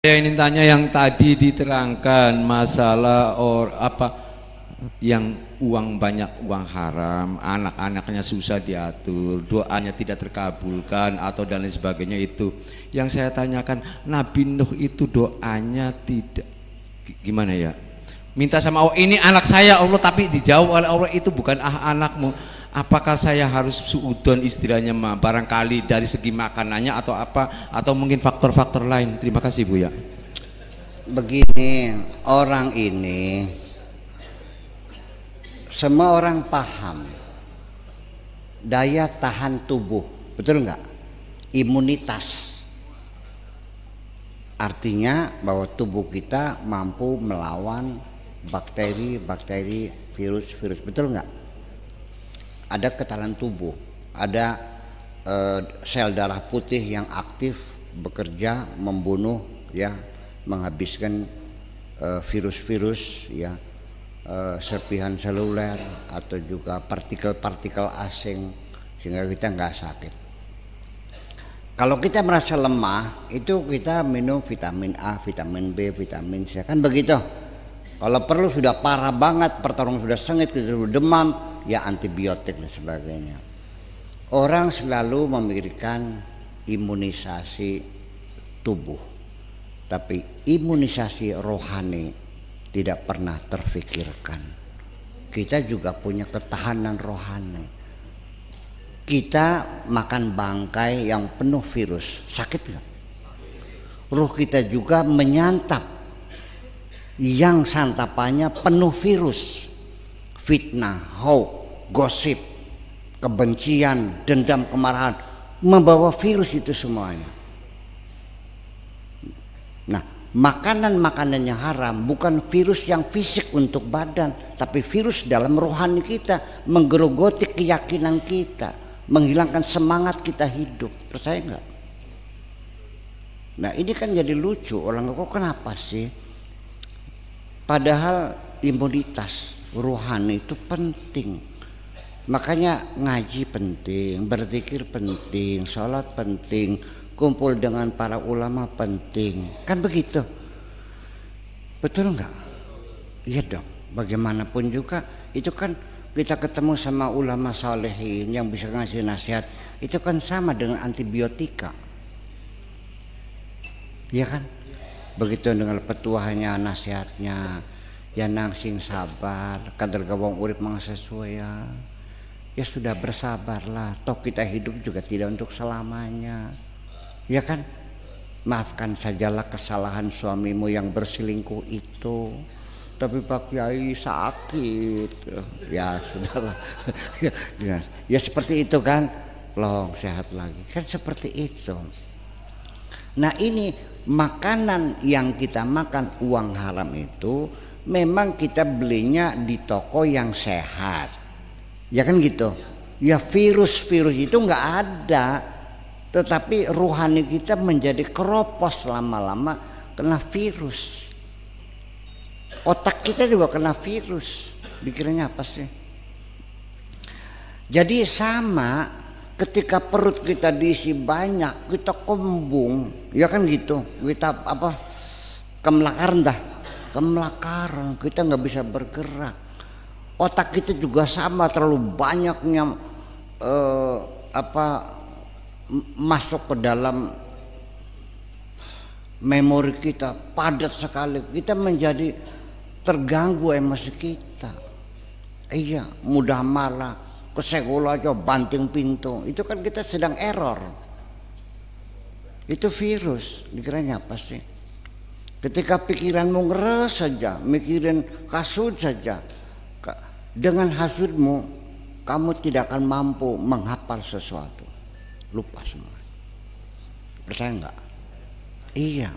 Saya ingin tanya yang tadi diterangkan masalah yang uang banyak, uang haram, anak-anaknya susah diatur, doanya tidak terkabulkan atau dan lain sebagainya itu. Yang saya tanyakan, Nabi Nuh itu doanya tidak gimana ya? Minta sama Allah, ini anak saya Allah, tapi dijawab oleh Allah itu bukan anakmu. Apakah saya harus suudon istilahnya mah, barangkali dari segi makanannya atau apa, atau mungkin faktor-faktor lain. Terima kasih Bu ya. Begini, orang ini semua orang paham daya tahan tubuh, betul nggak? Imunitas, artinya bahwa tubuh kita mampu melawan bakteri, virus, betul nggak? Ada ketahanan tubuh, ada sel darah putih yang aktif bekerja membunuh, ya, menghabiskan virus-virus, ya, serpihan seluler atau juga partikel-partikel asing sehingga kita nggak sakit. Kalau kita merasa lemah, itu kita minum vitamin A, vitamin B, vitamin C, kan begitu. Kalau perlu sudah parah banget, pertarungan sudah sengit, sudah demam, ya antibiotik dan sebagainya. Orang selalu memikirkan imunisasi tubuh, tapi imunisasi rohani tidak pernah terfikirkan. Kita juga punya ketahanan rohani. Kita makan bangkai yang penuh virus, sakit nggak? Ruh kita juga menyantap yang santapannya penuh virus, fitnah, hoax, gosip, kebencian, dendam, kemarahan, membawa virus itu semuanya. Nah, makanan-makanan yang haram bukan virus yang fisik untuk badan, tapi virus dalam rohani kita, menggerogoti keyakinan kita, menghilangkan semangat kita hidup. Percaya nggak? Nah, ini kan jadi lucu, orang kok kenapa sih? Padahal imunitas rohani itu penting. Makanya ngaji penting, berzikir penting, sholat penting, kumpul dengan para ulama penting, kan begitu? Betul nggak? Iya dong. Bagaimanapun juga itu kan kita ketemu sama ulama salehin yang bisa ngasih nasihat, itu kan sama dengan antibiotika, ya kan? Begitu dengan petuahnya, nasihatnya, ya nangsing sabar, kadar gawang urip sesuai ya sudah bersabarlah. Toh kita hidup juga tidak untuk selamanya. Ya kan, maafkan sajalah kesalahan suamimu yang berselingkuh itu. Tapi Pak Kiai sakit, ya sudahlah. Ya seperti itu kan, long sehat lagi, kan seperti itu. Nah ini makanan yang kita makan uang haram itu memang kita belinya di toko yang sehat, ya kan gitu. Ya virus-virus itu nggak ada. Tetapi ruhani kita menjadi keropos lama-lama kena virus. Otak kita juga kena virus. Dikiranya apa sih? Jadi sama ketika perut kita diisi banyak, kita kembung, ya kan gitu. Kita kemlakaran, kita nggak bisa bergerak. Otak kita juga sama, terlalu banyaknya masuk ke dalam memori kita, padat sekali, kita menjadi terganggu emosi kita. Iya, mudah marah, kesenggol aja banting pintu, itu kan kita sedang error. Itu virus. Dikiranya apa sih? Ketika pikiranmu ngeres saja, mikirin kasut saja, dengan hasudmu kamu tidak akan mampu menghafal sesuatu. Lupa semua. Percaya enggak? Iya.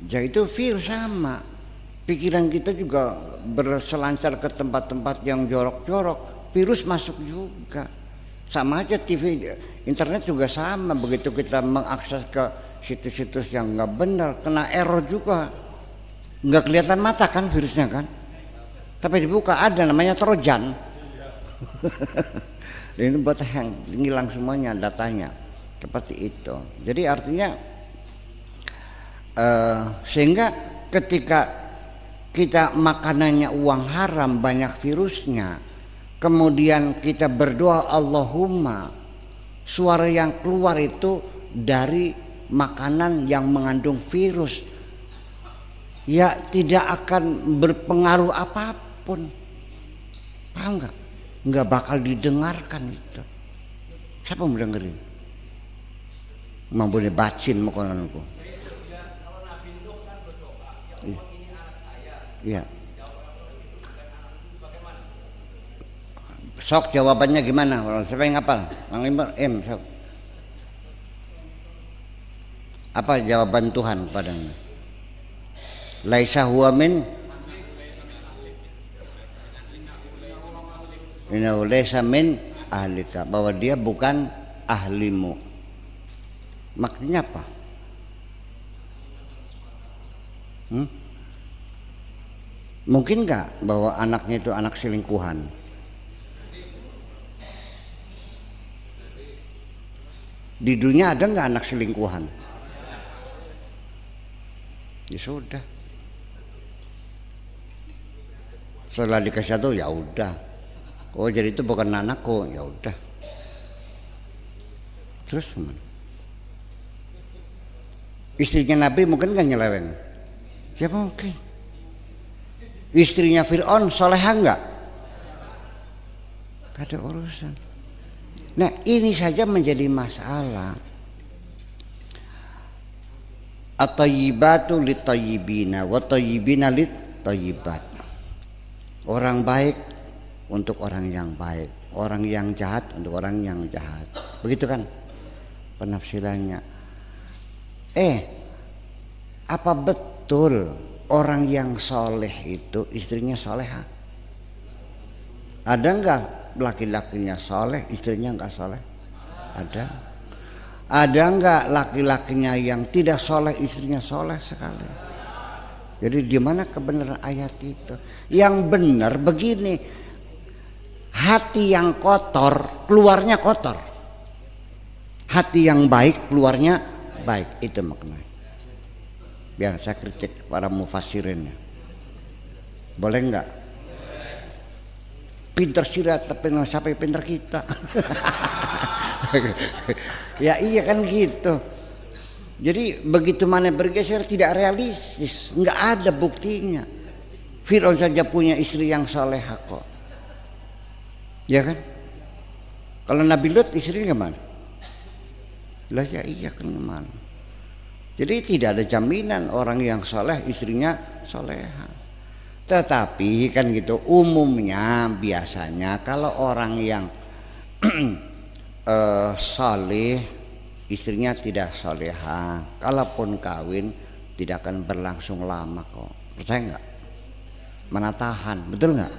Jadi itu virus sama. Pikiran kita juga berselancar ke tempat-tempat yang jorok-jorok, virus masuk juga. Sama aja TV, internet juga sama. Begitu kita mengakses ke situs-situs yang nggak benar, kena error juga. Nggak kelihatan mata kan virusnya kan? Tapi dibuka ada namanya trojan. Dan itu buat ngilang semuanya datanya, seperti itu. Jadi artinya Sehingga ketika kita makanannya uang haram, banyak virusnya, kemudian kita berdoa Allahumma, suara yang keluar itu dari makanan yang mengandung virus, ya tidak akan berpengaruh apapun. Paham nggak? Nggak bakal didengarkan itu. Siapa mau dengerin? Mau boleh bacin makananku. Iya. Sok jawabannya gimana? Siapa yang ngapal? Sok. Apa jawaban Tuhan padanya? Laisa huwa min innahu laisa min ahlika, bahwa dia bukan ahlimu. Maksudnya apa? Mungkin nggak bahwa anaknya itu anak selingkuhan? Di dunia ada nggak anak selingkuhan? Ya sudah. Setelah dikasih tahu ya udah. Oh jadi itu bukan anakku, ya udah. Terus gimana? Istrinya Nabi mungkin nggak nyeleweng? Ya mungkin. Istrinya Fir'aun soleha nggak? Gak ada urusan. Nah ini saja menjadi masalah. At-tayyibatu lit-tayyibina wa tayyibina lit-tayyibat. Orang baik untuk orang yang baik, orang yang jahat untuk orang yang jahat. Begitu kan penafsirannya. Apa betul orang yang soleh itu istrinya soleha? Ada enggak laki-lakinya soleh, istrinya enggak soleh? Ada. Ada enggak laki-lakinya yang tidak soleh, istrinya soleh sekali? Jadi di mana kebenaran ayat itu? Yang benar begini, hati yang kotor keluarnya kotor, hati yang baik keluarnya baik. Itu maknanya. Biar saya kritik para mufassirinnya. Boleh enggak? Pinter sirat tapi nggak sampai pinter kita. Ya iya kan gitu. Jadi begitu mana bergeser tidak realistis, nggak ada buktinya. Fir'aun saja punya istri yang salehah kok, ya kan? Kalau Nabi Lut istrinya kemana? Lah ya iya kan kemana? Jadi tidak ada jaminan orang yang saleh istrinya salehah. Tetapi kan gitu umumnya biasanya kalau orang yang saleh istrinya tidak salehah, kalaupun kawin tidak akan berlangsung lama kok. Percaya nggak? Mana tahan, betul nggak?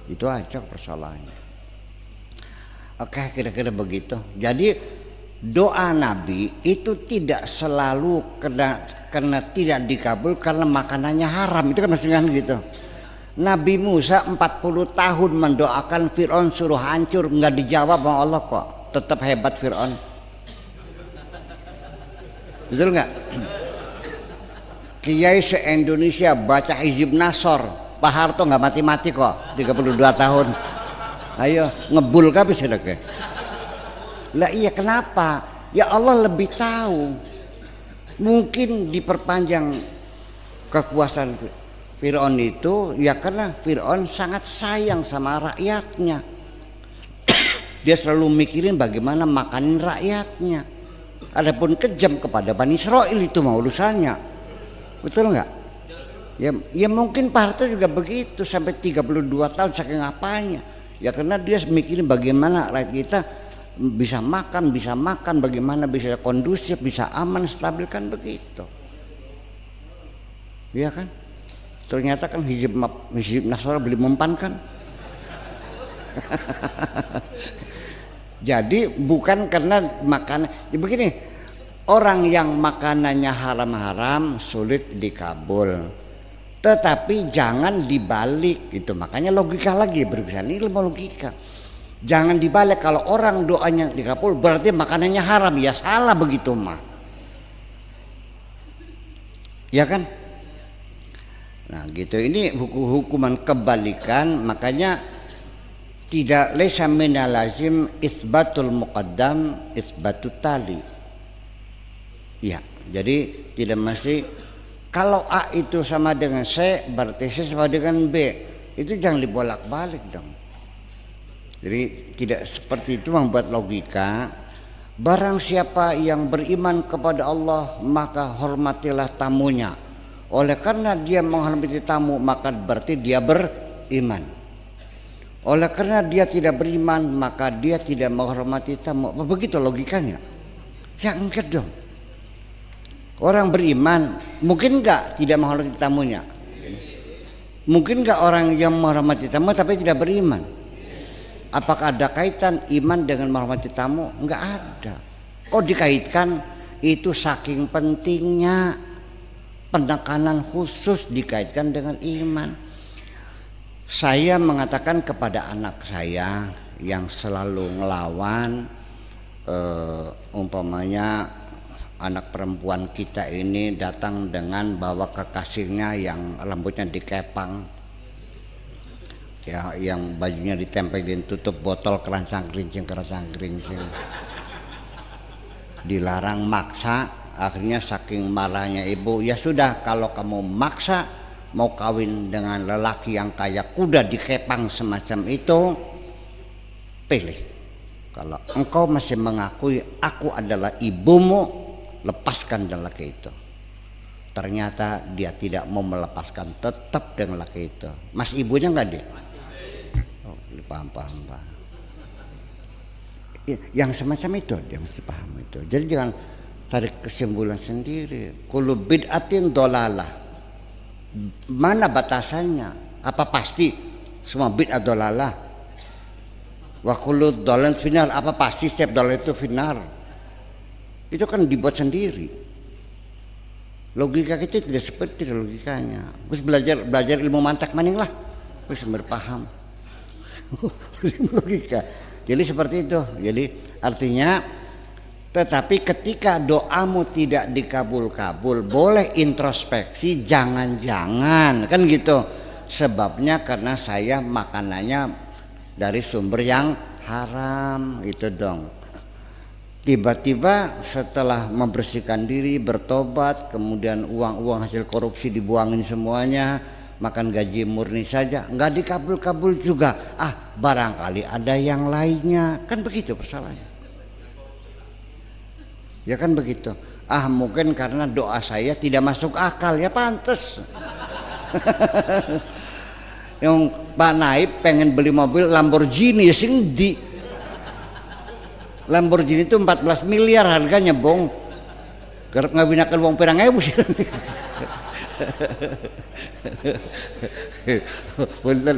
Itu aja persoalannya. Oke, kira-kira begitu. Jadi doa Nabi itu tidak selalu karena tidak dikabul karena makanannya haram. Itu kan maksudnya gitu. Nabi Musa 40 tahun mendoakan Fir'aun suruh hancur, nggak dijawab sama Allah kok. Tetap hebat Fir'aun. Betul nggak? Kiai se-Indonesia baca Hizib Nasor, Pak Harto nggak mati-mati kok, 32 tahun. Ayo ngebul kabeh sedekah. Lah iya kenapa? Ya Allah lebih tahu. Mungkin diperpanjang kekuasaan Fir'aun itu ya karena Fir'aun sangat sayang sama rakyatnya. Dia selalu mikirin bagaimana makanin rakyatnya. Adapun kejam kepada Bani Israel itu mau urusannya. Betul nggak? Ya mungkin Pak Harto juga begitu sampai 32 tahun saking apanya. Ya karena dia mikirin bagaimana rakyat kita bisa makan, bagaimana bisa kondusif, bisa aman, stabil kan begitu. Iya kan? Ternyata kan Hizib Nasrani beli mempan kan. Jadi bukan karena makanan. Ya begini, orang yang makanannya haram-haram sulit dikabul. Tetapi jangan dibalik itu. Makanya logika lagi berbicara ini ilmu logika. Jangan dibalik, kalau orang doanya dikabul berarti makanannya haram. Ya salah begitu mah. Ya kan? Nah gitu, ini hukuman kebalikan. Makanya tidak laisa minal lazim isbatul muqaddam isbatut tali. Ya, jadi tidak mesti kalau A itu sama dengan C berarti C sama dengan B. Itu jangan dibolak-balik dong. Jadi tidak seperti itu membuat logika. Barang siapa yang beriman kepada Allah maka hormatilah tamunya. Oleh karena dia menghormati tamu maka berarti dia beriman. Oleh karena dia tidak beriman maka dia tidak menghormati tamu. Begitu logikanya. Ya enggak dong. Orang beriman mungkin enggak tidak menghormati tamunya. Mungkin enggak orang yang menghormati tamu tapi tidak beriman. Apakah ada kaitan iman dengan menghormati tamu? Enggak ada. Kok dikaitkan? Itu saking pentingnya penekanan khusus dikaitkan dengan iman. Saya mengatakan kepada anak saya yang selalu ngelawan, umpamanya anak perempuan kita ini datang dengan bawa kekasihnya yang rambutnya dikepang, ya, yang bajunya ditempelin tutup botol kerancang kerincing, dilarang, maksa. Akhirnya saking marahnya ibu, ya sudah kalau kamu maksa mau kawin dengan lelaki yang kayak kuda dikepang semacam itu, pilih. Kalau engkau masih mengakui aku adalah ibumu, lepaskan lelaki itu. Ternyata dia tidak mau melepaskan, tetap dengan lelaki itu. Mas ibunya enggak dia? Oh, paham. Yang semacam itu dia mesti paham itu. Jadi jangan cari kesimpulan sendiri. Kullu bid'atin dolalah. Mana batasannya? Apa pasti semua bid'ah dolalah? Wa kullu dolalah final. Apa pasti setiap dolalah itu final? Itu kan dibuat sendiri. Logika kita tidak seperti logikanya. Terus belajar ilmu mantak maning lah. Terus berpaham. Logika. Jadi seperti itu. Jadi artinya, tetapi ketika doamu tidak dikabul-kabul, boleh introspeksi, jangan-jangan kan gitu. Sebabnya karena saya makanannya dari sumber yang haram, itu dong. Tiba-tiba setelah membersihkan diri, bertobat, kemudian uang-uang hasil korupsi dibuangin semuanya, makan gaji murni saja, nggak dikabul-kabul juga. Barangkali ada yang lainnya, kan begitu persalahannya. Ya kan begitu. Mungkin karena doa saya tidak masuk akal, ya pantas. Yang Pak Naib pengen beli mobil Lamborghini, ya sing di Lamborghini itu 14 miliar harganya, bong. Garap ngabinakan wong pirang ewu sih. Bener.